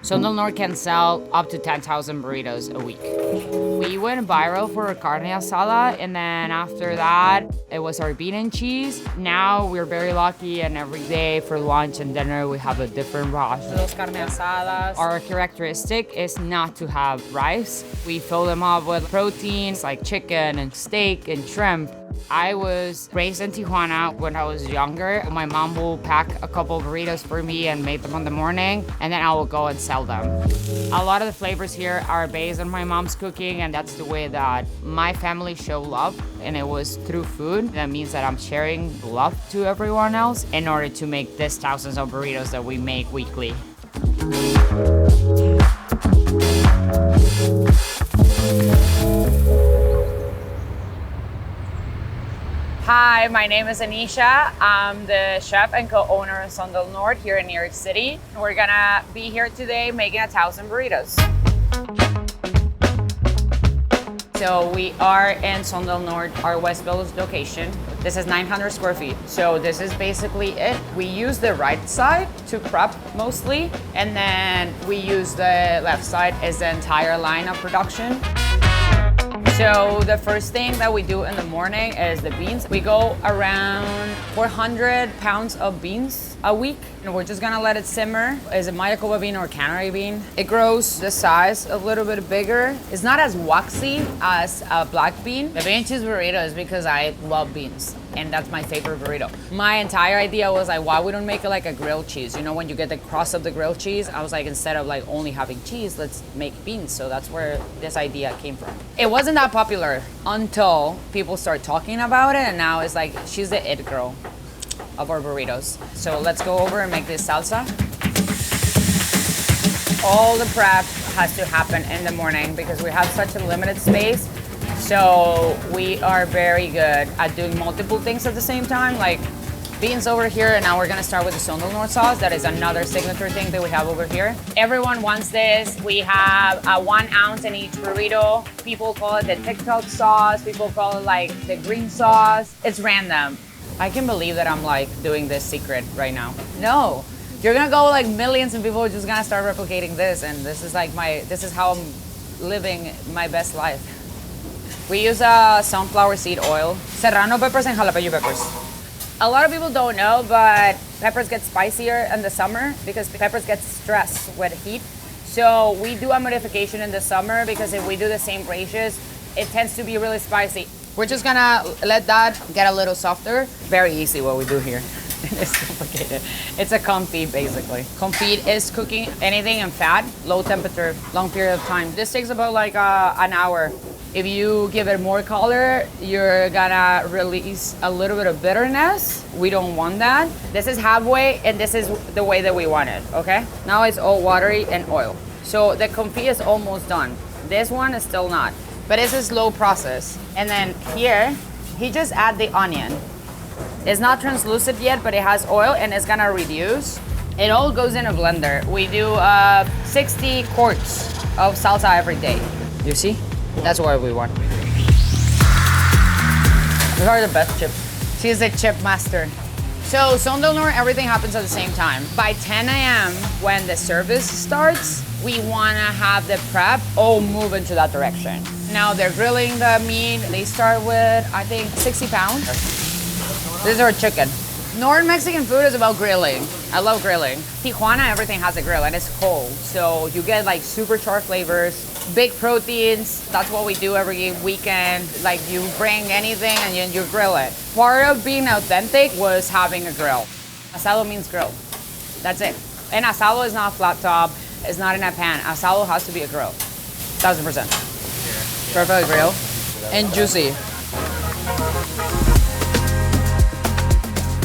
Sondel North can sell up to 10,000 burritos a week. We went viral for a carne asada, and then after that, it was our bean and cheese. Now we're very lucky, and every day for lunch and dinner, we have a different raw. Those carne asadas. Our characteristic is not to have rice. We fill them up with proteins like chicken and steak and shrimp. I was raised in Tijuana when I was younger. My mom will pack a couple burritos for me and make them in the morning, and then I will go and sell them. A lot of the flavors here are based on my mom's cooking, and that's the way that my family show love, and it was through food. That means that I'm sharing love to everyone else in order to make these thousands of burritos that we make weekly. Hi, my name is Annisha. I'm the chef and co-owner of Sondel North here in New York City. We're gonna be here today making 1,000 burritos. So we are in Sondel North, our West Village location. This is 900 square feet. So this is basically it. We use the right side to prep mostly, and then we use the left side as the entire line of production. So the first thing that we do in the morning is the beans. We go around 400 pounds of beans a week, and we're just gonna let it simmer. Is it Mayacoba bean or Canary bean? It grows the size a little bit bigger. It's not as waxy as a black bean. The bean and cheese burrito is because I love beans, and that's my favorite burrito. My entire idea was like, why we don't make it like a grilled cheese? You know, when you get the crust of the grilled cheese, I was like, instead of like only having cheese, let's make beans. So that's where this idea came from. It wasn't that popular until people start talking about it, and now it's like, she's the it girl of our burritos. So let's go over and make this salsa. All the prep has to happen in the morning because we have such a limited space. So we are very good at doing multiple things at the same time, like beans over here, and now we're gonna start with the Sondel North sauce. That is another signature thing that we have over here. Everyone wants this. We have 1 ounce in each burrito. People call it the TikTok sauce. People call it like the green sauce. It's random. I can believe that I'm like doing this secret right now. No, you're gonna go like millions and people are just gonna start replicating this, and this is like this is how I'm living my best life. We use sunflower seed oil, serrano peppers and jalapeno peppers. A lot of people don't know, but peppers get spicier in the summer because peppers get stressed with heat. So we do a modification in the summer because if we do the same ratios, it tends to be really spicy. We're just gonna let that get a little softer. Very easy what we do here. It's complicated. It's a confit basically. Confit is cooking anything in fat, low temperature, long period of time. This takes about like an hour. If you give it more color, you're gonna release a little bit of bitterness. We don't want that. This is halfway, and this is the way that we want it, okay? Now it's all watery and oil. So the confit is almost done. This one is still not, but it's a slow process. And then here, he just add the onion. It's not translucent yet, but it has oil and it's gonna reduce. It all goes in a blender. We do 60 quarts of salsa every day. You see? That's what we want. These are the best chips. She's a chip master. So Sondel North, everything happens at the same time. By 10 a.m. when the service starts, we wanna have the prep all move into that direction. Now they're grilling the meat. They start with, I think, 60 pounds. This is our chicken. Northern Mexican food is about grilling. I love grilling. Tijuana, everything has a grill and it's cold. So you get like super charred flavors, big proteins. That's what we do every weekend. Like you bring anything and you grill it. Part of being authentic was having a grill. Asado means grill. That's it. And asado is not a flat top. It's not in a pan. Asado has to be a grill. 1000%. Perfect grill. And juicy.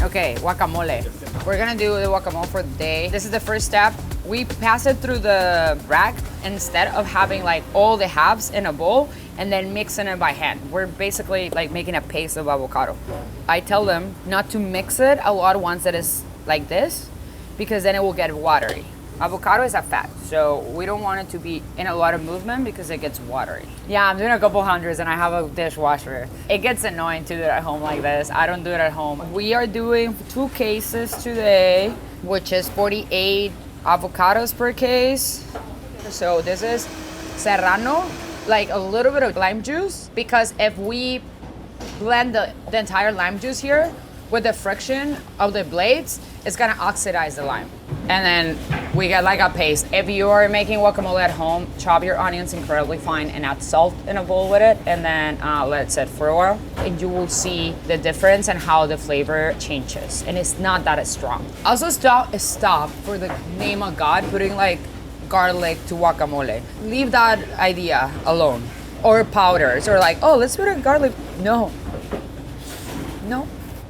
Okay, guacamole. We're gonna do the guacamole for the day. This is the first step. We pass it through the rack instead of having like all the halves in a bowl and then mixing it by hand. We're basically like making a paste of avocado. I tell them not to mix it a lot once it is like this because then it will get watery. Avocado is a fat, so we don't want it to be in a lot of movement because it gets watery. Yeah, I'm doing a couple hundreds and I have a dishwasher. It gets annoying to do it at home like this. I don't do it at home. We are doing 2 cases today, which is 48 avocados per case. So this is serrano, like a little bit of lime juice, because if we blend the entire lime juice here with the friction of the blades, it's gonna oxidize the lime. And then we get like a paste. If you are making guacamole at home, chop your onions incredibly fine and add salt in a bowl with it, and then let it sit for a while. And you will see the difference and how the flavor changes. And it's not that strong. Also stop for the name of God putting like garlic to guacamole. Leave that idea alone. Or powders, or like, oh, let's put a garlic. No.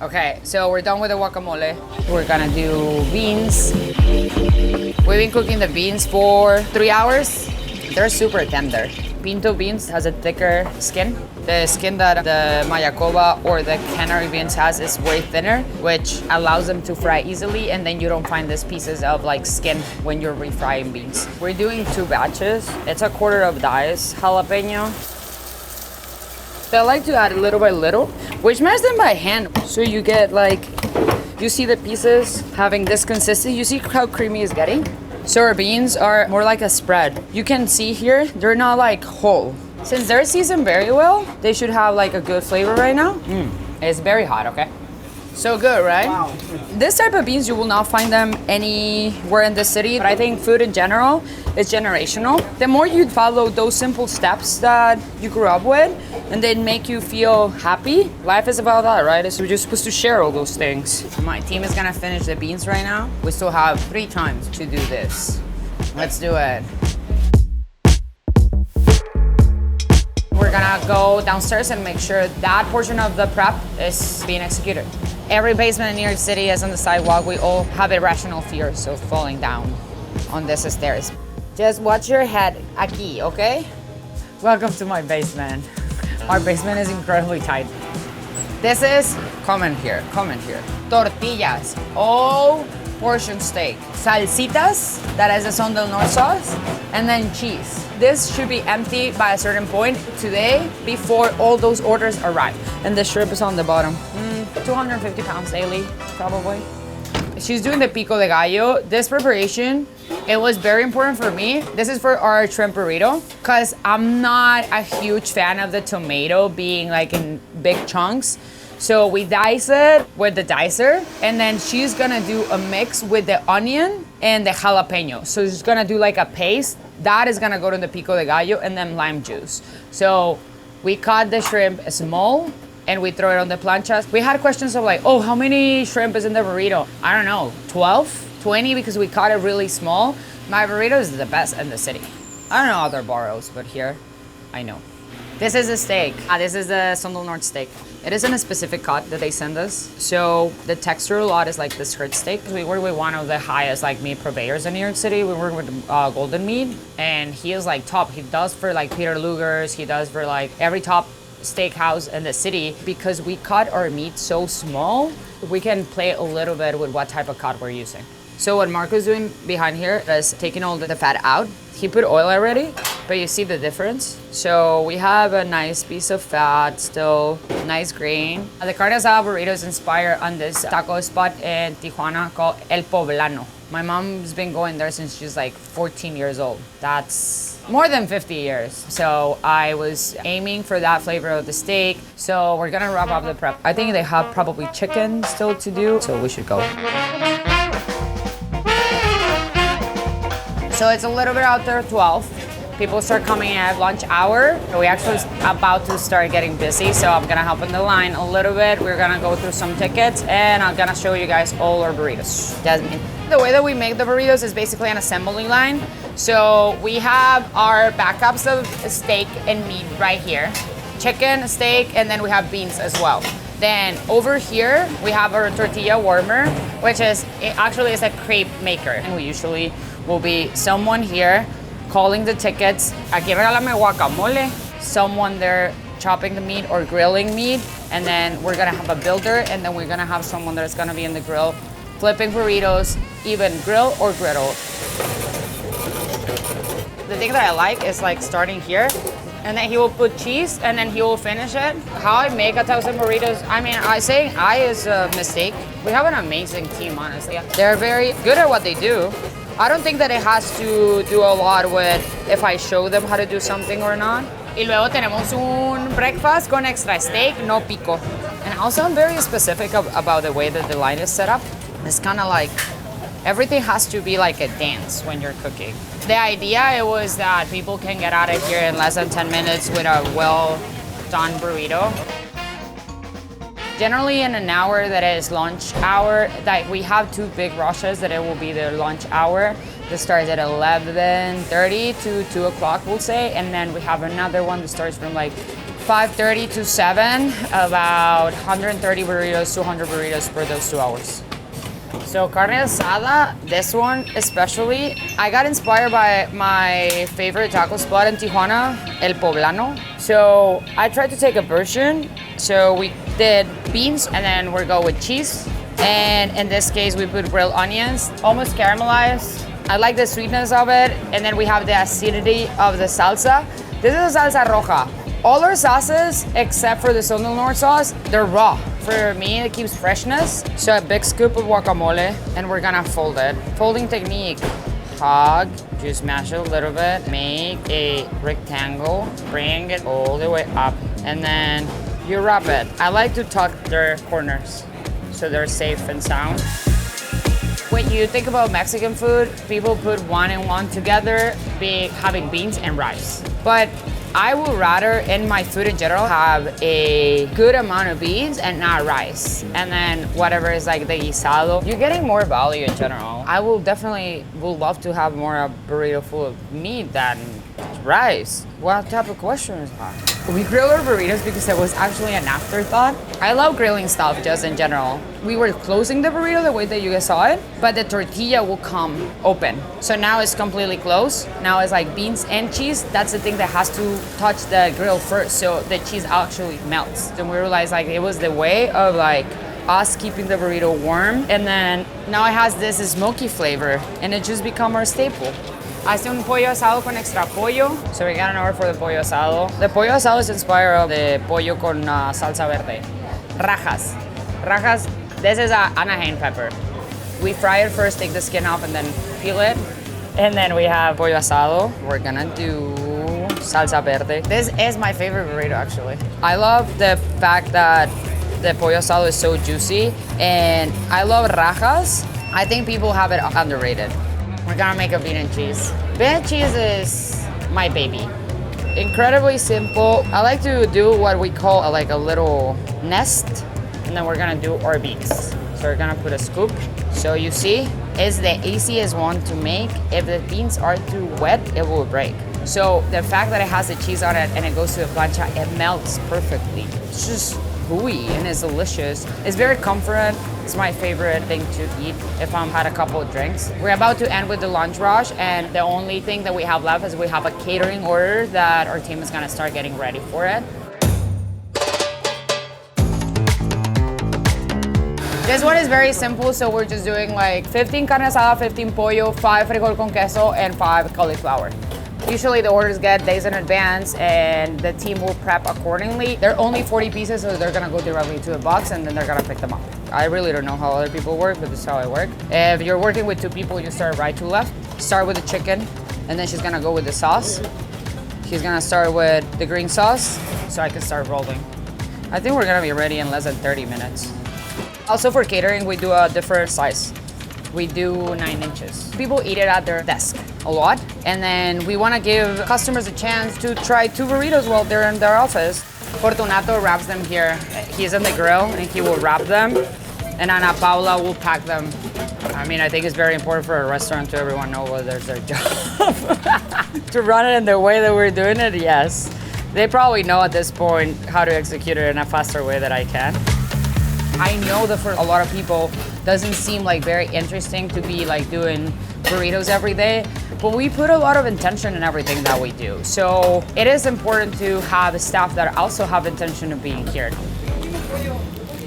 Okay, so we're done with the guacamole. We're gonna do beans. We've been cooking the beans for 3 hours. They're super tender. Pinto beans has a thicker skin. The skin that the Mayacoba or the canary beans has is way thinner, which allows them to fry easily, and then you don't find these pieces of like skin when you're refrying beans. We're doing 2 batches. It's a quarter of diced jalapeno. So I like to add little by little, which mash them by hand. So you get like, you see the pieces having this consistency. You see how creamy it's getting? So our beans are more like a spread. You can see here, they're not like whole. Since they're seasoned very well, they should have like a good flavor right now. It's very hot, okay? So good, right? Wow. This type of beans, you will not find them anywhere in the city. But I think food in general is generational. The more you follow those simple steps that you grew up with, and they make you feel happy, life is about that, right? So we're just supposed to share all those things. My team is gonna finish the beans right now. We still have 3 times to do this. Let's do it. We're gonna go downstairs and make sure that portion of the prep is being executed. Every basement in New York City is on the sidewalk. We all have irrational fears of falling down on these stairs. Just watch your head aquí, okay? Welcome to my basement. Our basement is incredibly tight. This is, comment here. Tortillas, all portion steak. Salsitas, that is the Son del Norte sauce, and then cheese. This should be empty by a certain point today before all those orders arrive. And the shrimp is on the bottom. 250 pounds daily, probably. She's doing the pico de gallo. This preparation, it was very important for me. This is for our shrimp burrito, because I'm not a huge fan of the tomato being like in big chunks. So we dice it with the dicer, and then she's gonna do a mix with the onion and the jalapeno. So she's gonna do like a paste. That is gonna go to the pico de gallo and then lime juice. So we cut the shrimp small and we throw it on the planchas. We had questions of like, oh, how many shrimp is in the burrito? I don't know, 12, 20, because we cut it really small. My burrito is the best in the city. I don't know other burros, but here, I know. This is a steak. This is the Son del Norte steak. It isn't a specific cut that they send us. So the texture a lot is like the skirt steak. We work with one of the highest like meat purveyors in New York City. We work with Golden Meat, and he is like top. He does for like Peter Luger's. He does for like every top steakhouse in the city. Because we cut our meat so small, we can play a little bit with what type of cut we're using. So what Marco's doing behind here is taking all the fat out. He put oil already, but you see the difference. So we have a nice piece of fat, still nice grain. The carne asada burrito is inspired on this taco spot in Tijuana called El Poblano. My mom's been going there since she's like 14 years old. That's more than 50 years. So I was aiming for that flavor of the steak. So we're gonna wrap up the prep. I think they have probably chicken still to do, so we should go. So it's a little bit after 12. People start coming at lunch hour. We actually about to start getting busy, so I'm gonna help in the line a little bit. We're gonna go through some tickets, and I'm gonna show you guys all our burritos. Jasmine. The way that we make the burritos is basically an assembly line. So we have our backups of steak and meat right here. Chicken, steak, and then we have beans as well. Then over here, we have our tortilla warmer, which is, it actually is a crepe maker. And we usually will be someone here calling the tickets. Aquí regálame guacamole. Someone there chopping the meat or grilling meat. And then we're gonna have a builder, and then we're gonna have someone that's gonna be in the grill flipping burritos, even grill or griddle. The thing that I like is like starting here, and then he will put cheese, and then he will finish it. How I make 1,000 burritos, I mean, saying I is a mistake. We have an amazing team, honestly. They're very good at what they do. I don't think that it has to do a lot with if I show them how to do something or not. Y luego tenemos un breakfast con extra steak, no pico. And also I'm very specific about the way that the line is set up. It's kind of like, everything has to be like a dance when you're cooking. The idea it was that people can get out of here in less than 10 minutes with a well-done burrito. Generally in an hour that is lunch hour, like we have 2 big rushes that it will be the lunch hour. That starts at 11:30 to 2 o'clock, we'll say. And then we have another one that starts from like 5:30 to 7, about 130 burritos, 200 burritos for those 2 hours. So carne asada, this one especially, I got inspired by my favorite taco spot in Tijuana, El Poblano. So I tried to take a version. So we did beans and then we're going with cheese. And in this case, we put grilled onions, almost caramelized. I like the sweetness of it. And then we have the acidity of the salsa. This is a salsa roja. All our sauces, except for the Son del Norte sauce, they're raw. For me, it keeps freshness. So a big scoop of guacamole, and we're gonna fold it. Folding technique, hug, just mash it a little bit, make a rectangle, bring it all the way up, and then you wrap it. I like to tuck their corners so they're safe and sound. When you think about Mexican food, people put one and one together, having beans and rice. But I would rather, in my food in general, have a good amount of beans and not rice. And then whatever is like the guisado, you're getting more value in general. I will definitely love to have more a burrito full of meat than rice. What type of question is that? We grill our burritos because it was actually an afterthought. I love grilling stuff just in general. We were closing the burrito the way that you guys saw it, but the tortilla will come open. So now it's completely closed. Now it's like beans and cheese. That's the thing that has to touch the grill first, so the cheese actually melts. And we realized like it was the way of like us keeping the burrito warm. And then now it has this smoky flavor and it just become our staple. Hace un pollo asado con extra pollo. So we got an order for the pollo asado. The pollo asado is inspired of the pollo con salsa verde. Rajas. Rajas, this is a Anaheim pepper. We fry it first, take the skin off, and then peel it. And then we have pollo asado. We're gonna do salsa verde. This is my favorite burrito, actually. I love the fact that the pollo asado is so juicy. And I love rajas. I think people have it underrated. We're gonna make a bean and cheese. Bean and cheese is my baby. Incredibly simple. I like to do what we call like a little nest, and then we're gonna do our beans. So we're gonna put a scoop. So you see, it's the easiest one to make. If the beans are too wet, it will break. So the fact that it has the cheese on it and it goes to the plancha, it melts perfectly. It's just gooey and it's delicious. It's very comforting. It's my favorite thing to eat if I'm had a couple of drinks. We're about to end with the lunch rush, and the only thing that we have left is we have a catering order that our team is gonna start getting ready for it. This one is very simple, so we're just doing like 15 carne asada, 15 pollo, 5 frijol con queso, and 5 cauliflower. Usually the orders get days in advance and the team will prep accordingly. They're only 40 pieces, so they're gonna go directly to the box and then they're gonna pick them up. I really don't know how other people work, but this is how I work. If you're working with 2 people, you start right to left. Start with the chicken, and then she's gonna go with the sauce. She's gonna start with the green sauce, so I can start rolling. I think we're gonna be ready in less than 30 minutes. Also for catering, we do a different size. We do 9 inches. People eat it at their desk a lot, and then we want to give customers a chance to try 2 burritos while they're in their office. Fortunato wraps them here. He's in the grill and he will wrap them, and Ana Paula will pack them. I mean, I think it's very important for a restaurant to everyone know what their job. To run it in the way that we're doing it, yes. They probably know at this point how to execute it in a faster way that I can. I know that for a lot of people, doesn't seem like very interesting to be like doing burritos every day, but we put a lot of intention in everything that we do. So it is important to have staff that also have intention of being here.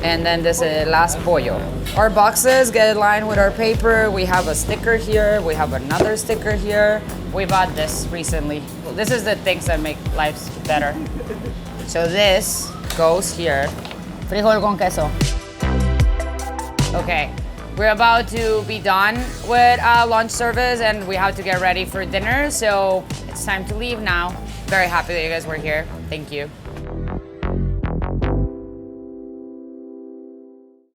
And then this is last pollo. Our boxes get aligned with our paper. We have a sticker here. We have another sticker here. We bought this recently. This is the things that make life better. So this goes here. Frijol con queso. Okay, We're about to be done with lunch service and we have to get ready for dinner. So it's time to leave now. Very happy that you guys were here. Thank you.